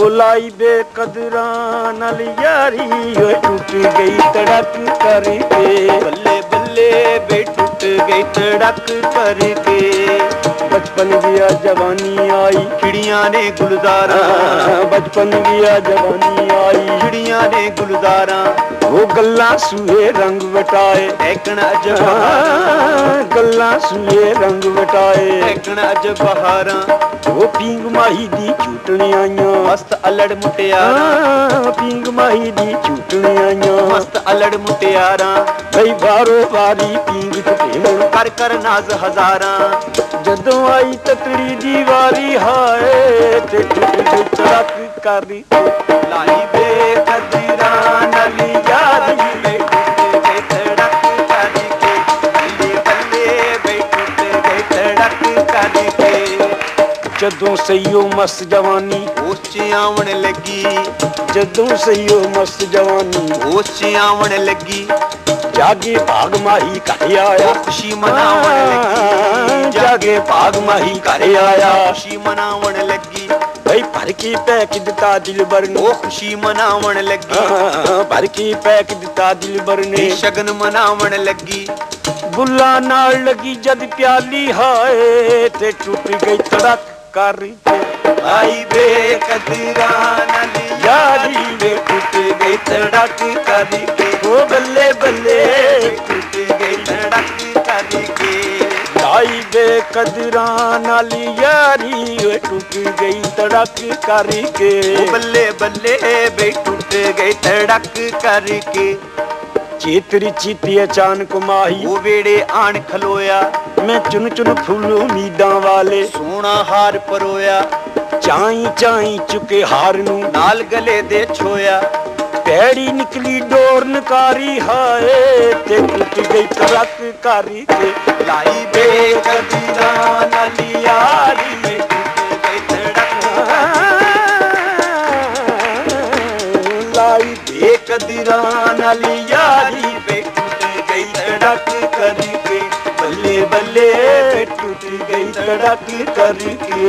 लाई बेकदरा नाल यारी टूट गई तड़क करके। बल्ले बल्ले बे टूट गई तड़क करके। बचपन गया जवानी आई चिड़िया ने गुलजारा। बचपन गया जवानी आई चिड़िया ने गुलजारा। वो गल्ला सूए रंग वटाए देखना अज बहारा। गल्ला सूए रंग वटाए देखना अज बहारा। वो पींग माही दी झूटने आइयां मस्त अलड़ मुटियारा। पींग माही दी झूटने आइयां मस्त अलड़ मुटियारा। भई बारो बारी पींग टुटे मुड़ कर कर नाज हजारा। जदों आई ततड़ी दी वारी हाय ते टूट गई तड़क करी। लाई बेकदरा नाल यारी बे टूट गई तड़क करके। बल्ले बल्ले बे टूट गई तड़क करके। जदों सईयो मस्त जवानी होश च आवन लगी। जदों सईयो मस्त जवानी होश च आवन लगी। जागे भाग माही घर आया खुशी मनावन लगी। जागे भाग माही घर आया खुशी मनावन लगी। भाई भर के पैक दिता दिल भर ने। वो खुशी मनावन लगी। भर के पैक दिता दिल भर ने। शगन मनावन लगी। बुला नाल लगी जद प्याली हाय ते टूट गई तड़क करके। आई बेकदरा नाल यारी बे टूट गई तड़क करके। ओ बल्ले बल्ले टूट गई तड़क करके। लाई बेकदरा नाल यारी टूट गई तड़क करके। ओ बल्ले बल्ले बे टूट गई तड़क करके। चेतरी चीती अचानक माही वो वेड़े आन खलोया। मैं चुन चुन फूल उम्मीदां वाले सोना हार परोया। चाई चाई चुके हार नू नाल गले दे छोया। पैड़ी निकली डोर नकारी हाय ते टूट गई तड़क करके। लाई बेकदरा नाल यारी बे टूट गई तड़क। लाई बेकदरा नाल यारी बे टूट गई तड़क करके। बल्ले बल्ले टूट गई तड़क करके।